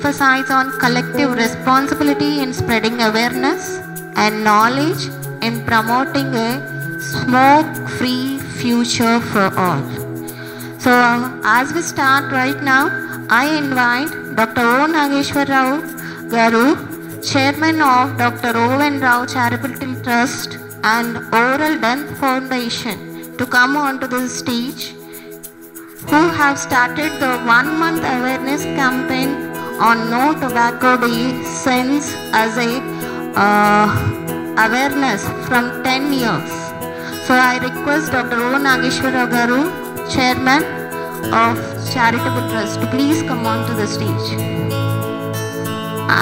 emphasize on collective responsibility in spreading awareness and knowledge in promoting a smoke-free future for all. So as we start right now, I invite Dr. O. Nageshwar Rao Garu, Chairman of Dr. O. N. Rao Charitable Trust and Oral Death Foundation, to come onto the stage, who have started the 1-month awareness campaign on No Tobacco Day since as a awareness from 10 years. So I request Dr. O. Nageshwar Rao Garu, Chairman of Charitable Trust, to please come on to the stage.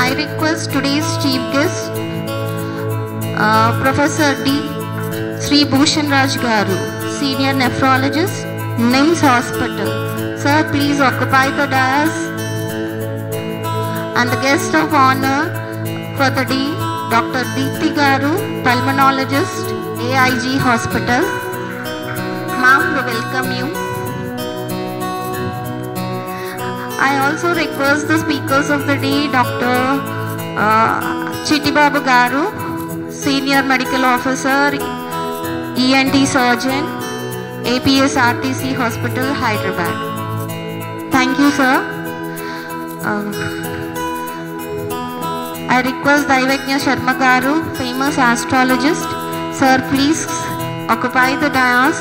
I request today's chief guest, Professor D. Sri Bhushan Raj Garu, Senior Nephrologist, NIMS Hospital. Sir, please occupy the dais. And the guest of honor for the day, Dr. Deepthi Garu, Pulmonologist, AIG Hospital. Ma'am, we welcome you. I also request the speakers of the day, Dr. Chittibabu Garu, Senior Medical Officer, ENT Surgeon, APS RTC Hospital, Hyderabad. Thank you, sir. I request Daivagnya Sharma Garu, famous astrologist. Sir, please occupy the dais.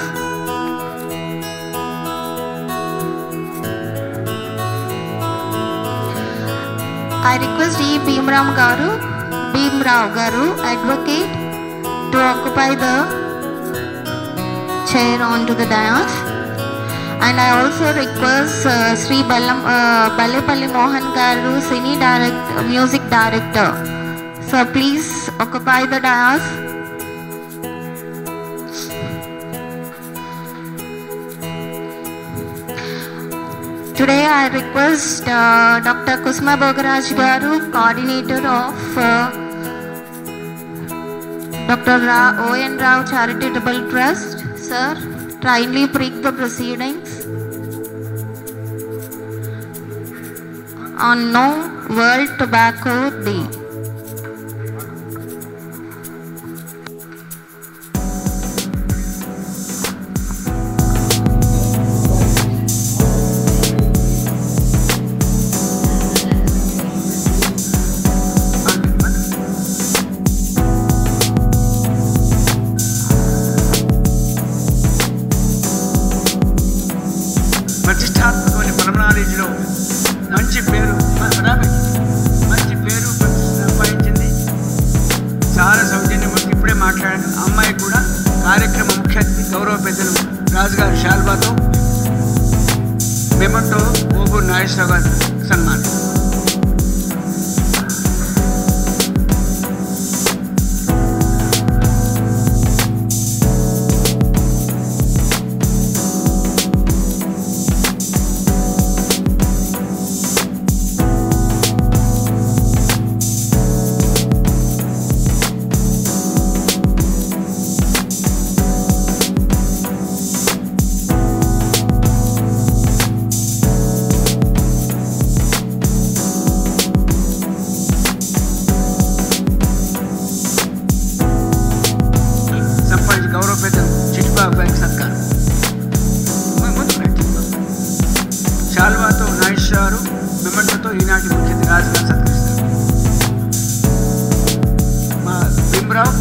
I request E. Bhimrao Garu, advocate, to occupy the chair onto the dais. And I also request Sri Ballepalli Mohan Garu, music director. So please occupy the dais. Today I request Dr. Kusma Bogaraj Garu, coordinator of Dr. O. N. Rao Charitable Trust. Sir, kindly break the proceedings on No World Tobacco Day. ప్రతిష్టాత్మకమైన పల్మనాలజీలో మంచి పేరు సంపాదించింది. చాలా సౌజన్యం. ఇప్పుడే మాట్లాడాను. అమ్మాయి కూడా కార్యక్రమ ముఖ్య అతిథి గౌరవ పెద్దలు రాజుగారి షాల్వాతో మెమంటో ఓబూరు నాగేశ్వరరావు గారు సన్మానం. గౌరవ పెద్దలు చిట్టిబాబు గారికి సత్కారం. శాల్వాతో నాగేశ్వరరావు, మెమంటోతో ఈనాటి ముఖ్య అతిథి రాజుగారు సత్కరిస్తారు. మా భీమరావు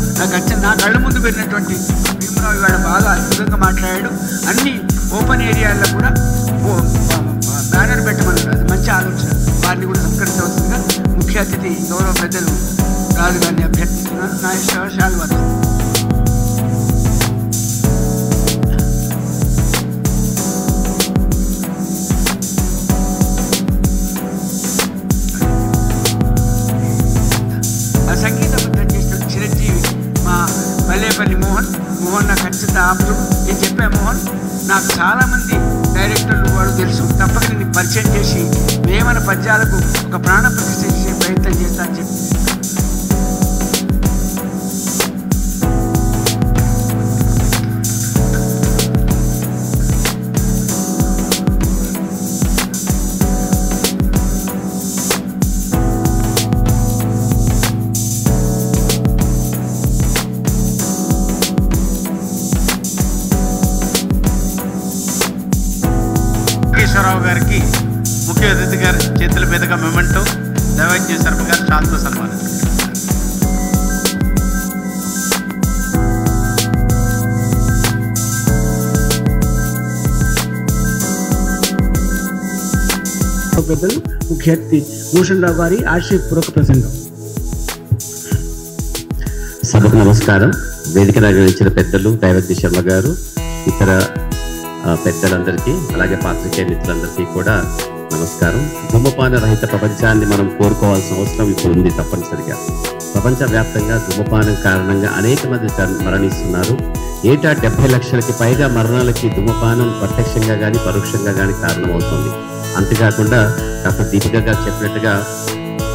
నా కళ్ళ ముందు పెట్టినటువంటి భీమరావు ఇవాళ బాగా అద్భుతంగా మాట్లాడాడు. అన్ని ఓపెన్ ఏరియాల్లో కూడా బ్యానర్ పెట్టమన్నారు. అది మంచి ఆలోచన. వారిని కూడా సత్కరించవలసిందిగా ముఖ్య అతిథి గౌరవ పెద్దలు రాజుగారిని అభ్యర్థిస్తున్నారు. నాగేశ్వరరావు శాల్వాతో. బల్లేపల్లి మోహన్ నాకు ఖచ్చితంగా ఆప్తుడు. నేను చెప్పా, మోహన్ నాకు చాలామంది డైరెక్టర్లు వాడు తెలుసు, తప్పక నేను పరిచయం చేసి వేమన పద్యాలకు ఒక ప్రాణ ప్రతిష్ఠ చేసే ప్రయత్నం చేస్తా అని చెప్పి. నాగేశ్వరరావు గారికి ముఖ్య అతిథి గారి చేతుల మీదుగా మెమెంటో, దైవజ్ఞ శర్మ గారు శాల్తో సన్మానం. పెద్దలు ముఖ్య అతిథి భూషణ్ రావు గారి ఆశయపూర్వక ప్రసంగం. సభకు నమస్కారం. వేదిక నిర్వహించిన పెద్దలు, దైవజ్ఞ శర్మ గారు, ఇతర పెద్దలందరికీ, అలాగే పాత్రికేయ మిత్రులందరికీ కూడా నమస్కారం. ధూమపాన రహిత ప్రపంచాన్ని మనం కోరుకోవాల్సిన అవసరం ఇప్పుడు ఉంది తప్పనిసరిగా. ప్రపంచవ్యాప్తంగా ధూమపానం కారణంగా అనేక మంది మరణిస్తున్నారు. ఏటా 70 లక్షలకి పైగా మరణాలకి ధూమపానం ప్రత్యక్షంగా కానీ పరోక్షంగా కానీ కారణమవుతుంది. అంతేకాకుండా డాక్టర్ దీపిక గారు చెప్పినట్టుగా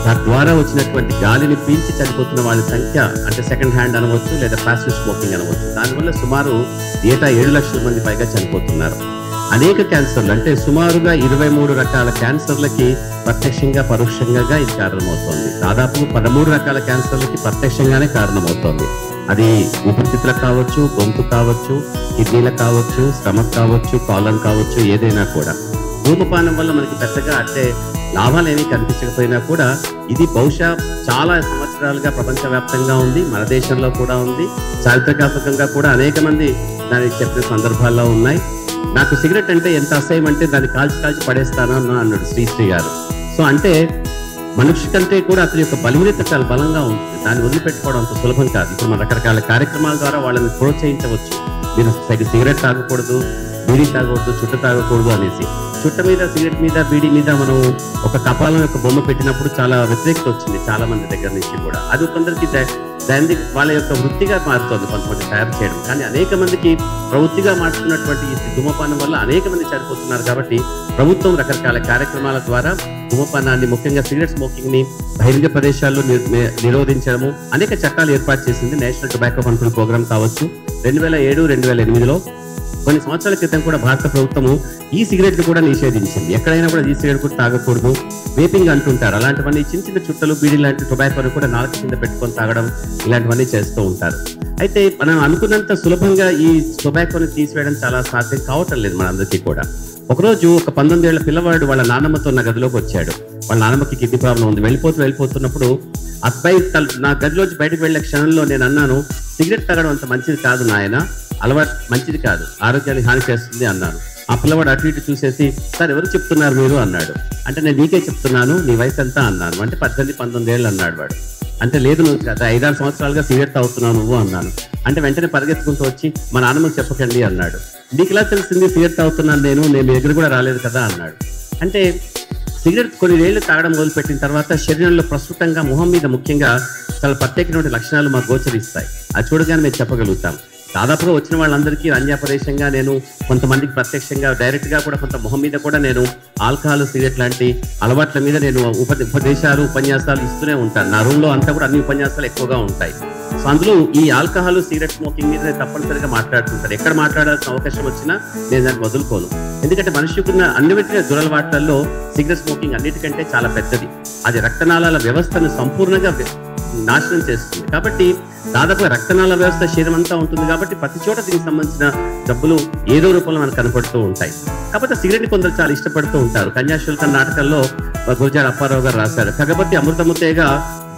తద్వారా వచ్చినటువంటి గాలిని పీల్చి చనిపోతున్న వాళ్ళ సంఖ్య, అంటే సెకండ్ హ్యాండ్ అనవచ్చు లేదా ప్యాసివ్ స్మోకింగ్ అనవచ్చు, దానివల్ల సుమారు ఏటా 7 లక్షల మంది పైగా చనిపోతున్నారు. అనేక క్యాన్సర్లు, అంటే సుమారుగా 23 రకాల క్యాన్సర్లకి ప్రత్యక్షంగా పరోక్షంగా ఇది కారణమవుతోంది. దాదాపు 13 రకాల క్యాన్సర్లకి ప్రత్యక్షంగానే కారణమవుతోంది. అది ఊపిరితిత్తులకు కావచ్చు, గొంతు కావచ్చు, కిడ్నీలకు కావచ్చు, స్టమక్ కావచ్చు, కాలన్ కావచ్చు, ఏదైనా కూడా. ధూమపానం వల్ల మనకి పెద్దగా అంటే లాభాలు ఏమీ కనిపించకపోయినా కూడా ఇది బహుశా చాలా సంవత్సరాలుగా ప్రపంచవ్యాప్తంగా ఉంది, మన దేశంలో కూడా ఉంది. చారిత్రాత్మకంగా కూడా అనేక మంది దానికి చెప్పిన సందర్భాల్లో ఉన్నాయి. నాకు సిగరెట్ అంటే ఎంత అసహ్యం అంటే దాన్ని కాల్చి పడేస్తాను అన్నాడు శ్రీశ్రీ గారు. సో అంటే మనిషి కంటే కూడా అతని యొక్క బలహీనత చాలా బలంగా ఉంటుంది. దాన్ని వదిలిపెట్టుకోవడం అంత సులభం కాదు. ఇప్పుడు మన రకరకాల కార్యక్రమాల ద్వారా వాళ్ళని ప్రోత్సహించవచ్చు. మీరు సిగరెట్ తాగకూడదు, బీడీ తాగకూడదు, చుట్ట తాగకూడదు అనేసి. చుట్ట మీద, సిగరెట్ మీద, బీడీ మీద మనం ఒక కపాలం యొక్క బొమ్మ పెట్టినప్పుడు చాలా వ్యతిరేకత వచ్చింది చాలా మంది దగ్గర నుంచి కూడా. అది కొందరికి దాని వాళ్ళ యొక్క వృత్తిగా మారుతుంది కొంతమంది తయారు చేయడం. కానీ అనేక మందికి ప్రవృత్తిగా మార్చుకున్నటువంటి ఈ ధూమపానం వల్ల అనేక మంది చనిపోతున్నారు. కాబట్టి ప్రభుత్వం రకరకాల కార్యక్రమాల ద్వారా ధూమపానాన్ని, ముఖ్యంగా సిగరెట్ స్మోకింగ్ ని బహిరంగ ప్రదేశాల్లో నిరోధించడము అనేక చట్టాలు ఏర్పాటు చేసింది. నేషనల్ టొబాకో కంట్రోల్ ప్రోగ్రామ్ కావచ్చు, 2007, 2008లో. కొన్ని సంవత్సరాల క్రితం కూడా భారత ప్రభుత్వము ఈ సిగరెట్లు కూడా నిషేధించింది. ఎక్కడైనా కూడా ఈ సిగరెట్ కూడా తాగకూడదు. వేపింగ్ అంటుంటారు, అలాంటివన్నీ చిన్న చిన్న చుట్టలు, బీడీ లాంటి టొబాకోని కూడా నాలుక కింద పెట్టుకొని తాగడం, ఇలాంటివన్నీ చేస్తూ ఉంటారు. అయితే మనం అనుకున్నంత సులభంగా ఈ టొబాకోని తీసివేయడం చాలా సాధ్యం కావటం లేదు మనందరికీ కూడా. ఒకరోజు ఒక 19 ఏళ్ల పిల్లవాడు వాళ్ళ నాన్నమ్మతో నా గదిలోకి వచ్చాడు. వాళ్ళ నాన్నమ్మకి కిడ్నీ ప్రాబ్లం ఉంది. వెళ్ళిపోతున్నప్పుడు అబ్బాయి నా గదిలోంచి బయటకు వెళ్ళే క్షణంలో నేను అన్నాను, సిగరెట్ తాగడం అంత మంచిది కాదు నాయన, అలవాటు మంచిది కాదు, ఆరోగ్యానికి హాని చేస్తుంది అన్నాను. ఆ పిల్లవాడు అటు ఇటు చూసేసి, సార్ ఎవరు చెప్తున్నారు మీరు అన్నాడు. అంటే నేను నీకే చెప్తున్నాను, నీ వయసు ఎంత అన్నాను. అంటే 18-19 ఏళ్ళు అన్నాడు వాడు. అంటే లేదు, నువ్వు 5-6 సంవత్సరాలుగా సిగరెట్ తాగుతున్నావు నువ్వు అన్నాను. అంటే వెంటనే పరిగెత్తుకుంటూ వచ్చి మా నాన్నమ్మకి చెప్పకండి అన్నాడు. నీకు ఇలా తెలిసింది సిగరెట్ తాగుతున్నాను నేను మీ దగ్గర కూడా రాలేదు కదా అన్నాడు. అంటే సిగరెట్ కొన్ని ఏళ్ళు తాగడం మొదలుపెట్టిన తర్వాత శరీరంలో ప్రస్తుతంగా మొహం మీద ముఖ్యంగా చాలా ప్రత్యేకమైన లక్షణాలు మాకు గోచరిస్తాయి. అది చూడగానే మేము చెప్పగలుగుతాం. దాదాపుగా వచ్చిన వాళ్ళందరికీ అన్యాపదేశంగా నేను కొంతమందికి ప్రత్యక్షంగా డైరెక్ట్గా కూడా కొంత మొహం మీద కూడా నేను ఆల్కహాల్, సిగరెట్ లాంటి అలవాట్ల మీద నేను ఉపదేశాలు, ఉపన్యాసాలు ఇస్తూనే ఉంటాను. నా రూమ్లో అంతా కూడా అన్ని ఉపన్యాసాలు ఎక్కువగా ఉంటాయి. సో అందులో ఈ ఆల్కహాల్, సిగరెట్ స్మోకింగ్ మీద తప్పనిసరిగా మాట్లాడుతుంటారు. ఎక్కడ మాట్లాడాల్సిన అవకాశం వచ్చినా నేను దాన్ని వదులుకోను. ఎందుకంటే మనిషికి ఉన్న అన్నిటికీ దురలవాట్లలో సిగరెట్ స్మోకింగ్ అన్నిటికంటే చాలా పెద్దది. అది రక్తనాళాల వ్యవస్థను సంపూర్ణంగా నాశనం చేస్తుంది. కాబట్టి దాదాపుగా రక్తనాళ వ్యవస్థ శరీరం అంతా ఉంటుంది. కాబట్టి ప్రతి చోట దీనికి సంబంధించిన జబ్బులు ఏదో రూపంలో మనకు కనపడుతూ ఉంటాయి. కాకపోతే సిగరెట్ కొందరు చాలా ఇష్టపడుతూ ఉంటారు. కన్యాశుల్కం నాటకంలో గురజాడ అప్పారావు గారు రాశారు, కగబట్టి అమృతముతేగా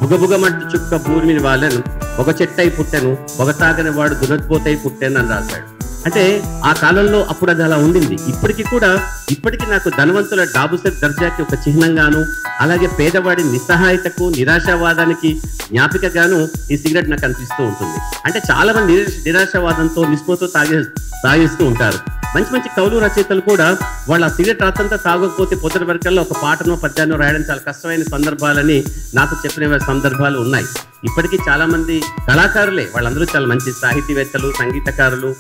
బుగబుగమట్టి చుక్క భూమిని వాళ్ళను ఒక చెట్టై పుట్టెను, ఒక తాగని వాడు దురద్పోతై పుట్టాను అని రాశాడు. అంటే ఆ కాలంలో అప్పుడు అది అలా ఉండింది. ఇప్పటికీ నాకు ధనవంతుల డాబుసెట్ దర్జాకి ఒక చిహ్నంగాను, అలాగే పేదవాడి నిస్సహాయతకు, నిరాశావాదానికి జ్ఞాపికగాను ఈ సిగరెట్ నాకు అనిపిస్తూ ఉంటుంది. అంటే చాలా మంది నిరాశావాదంతో, నిస్పృహతో తాగేస్తూ ఉంటారు. మంచి మంచి కవులు, రచయితలు కూడా వాళ్ళ సిగరెట్ రాత్రంతా తాగకపోతే పొద్దున వరకల్లా ఒక పాటనో పద్యాన్నో రాయడం చాలా కష్టమైన సందర్భాలని నాకు చెప్పిన సందర్భాలు ఉన్నాయి. ఇప్పటికీ చాలా మంది కళాకారులే, వాళ్ళందరూ చాలా మంచి సాహితీవేత్తలు, సంగీతకారులు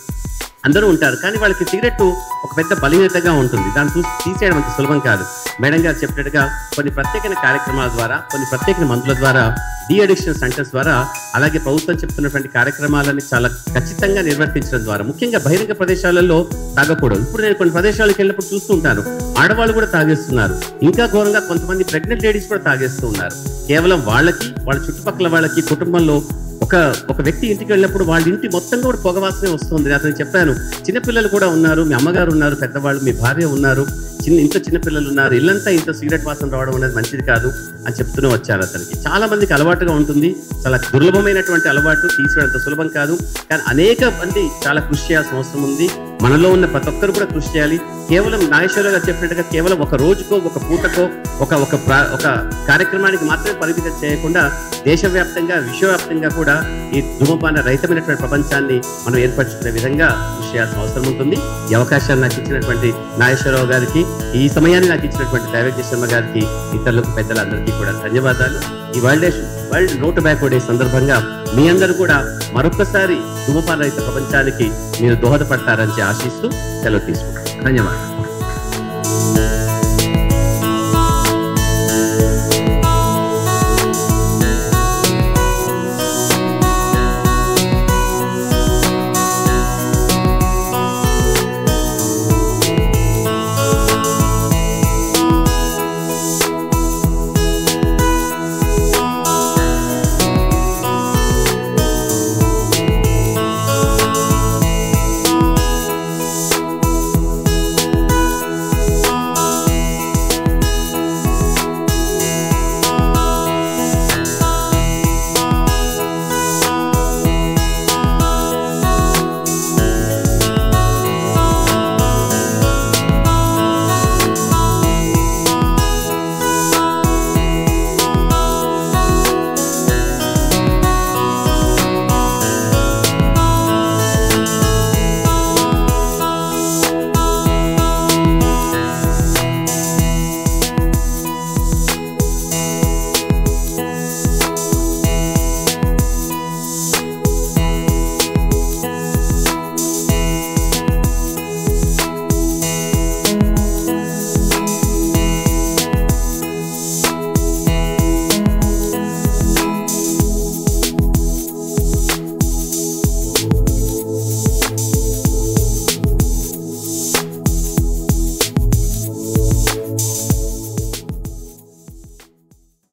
అందరూ ఉంటారు. కానీ వాళ్ళకి సిగరెట్ ఒక పెద్ద బలహీనతగా ఉంటుంది. దాన్ని చూసి తీసేయడం అంత సులభం కాదు. మేడం గారు చెప్పినట్టుగా కొన్ని ప్రత్యేకమైన కార్యక్రమాల ద్వారా, కొన్ని ప్రత్యేక మందుల ద్వారా, డీ అడిక్షన్ సెంటర్స్ ద్వారా, అలాగే ప్రభుత్వం చెప్తున్నటువంటి కార్యక్రమాలని చాలా ఖచ్చితంగా నిర్వర్తించడం ద్వారా, ముఖ్యంగా బహిరంగ ప్రదేశాలలో తాగకూడదు. ఇప్పుడు నేను కొన్ని ప్రదేశాలకు వెళ్ళినప్పుడు చూస్తూ ఉంటాను, ఆడవాళ్ళు కూడా తాగేస్తున్నారు. ఇంకా ఘోరంగా కొంతమంది ప్రెగ్నెంట్ లేడీస్ కూడా తాగేస్తూ ఉన్నారు. కేవలం వాళ్ళకి, వాళ్ళ చుట్టుపక్కల వాళ్ళకి, కుటుంబంలో ఒక వ్యక్తి ఇంటికి వెళ్ళినప్పుడు వాళ్ళ ఇంటి మొత్తం కూడా పొగవాసనే వస్తుంది. అతను చెప్పాను, చిన్నపిల్లలు కూడా ఉన్నారు, మీ అమ్మగారు ఉన్నారు, పెద్దవాళ్ళు, మీ భార్య ఉన్నారు, ఇంట్లో చిన్న పిల్లలు ఉన్నారు, ఇల్లంతా ఇంత సిగరెట్ వాసన రావడం అనేది మంచిది కాదు అని చెప్తూనే వచ్చారు. అతనికి చాలా మందికి అలవాటుగా ఉంటుంది, చాలా దుర్లభమైనటువంటి అలవాటు, తీసుకోవడంత సులభం కాదు. కానీ అనేక మంది చాలా కృషి చేయాల్సిన అవసరం ఉంది. మనలో ఉన్న ప్రతి ఒక్కరు కూడా కృషి చేయాలి. కేవలం నాగేశ్వరరావు గారు చెప్పినట్టుగా కేవలం ఒక రోజుకో ఒక పూటకో ఒక కార్యక్రమానికి మాత్రమే పరిమితం చేయకుండా దేశవ్యాప్తంగా విశ్వవ్యాప్తంగా కూడా ఈ ధూమపాన రహితమైనటువంటి ప్రపంచాన్ని మనం ఏర్పరచుకునే విధంగా కృషి చేయాల్సిన అవసరం ఉంటుంది. ఈ అవకాశాన్ని నాకు ఇచ్చినటువంటి నాగేశ్వరరావు గారికి, ఈ సమయాన్ని నాకు ఇచ్చినటువంటి దైవజ్ఞ శర్మ గారికి, ఇతరులకు పెద్దలందరికీ కూడా ధన్యవాదాలు. ఈ వరల్డ్ నో టొబాకో డే సందర్భంగా మీ అందరూ కూడా మరొకసారి ధూమపాన రహిత ప్రపంచానికి మీరు దోహదపడతారని ఆశిస్తూ సెలవు తీసుకుంటారు. ధన్యవాదాలు.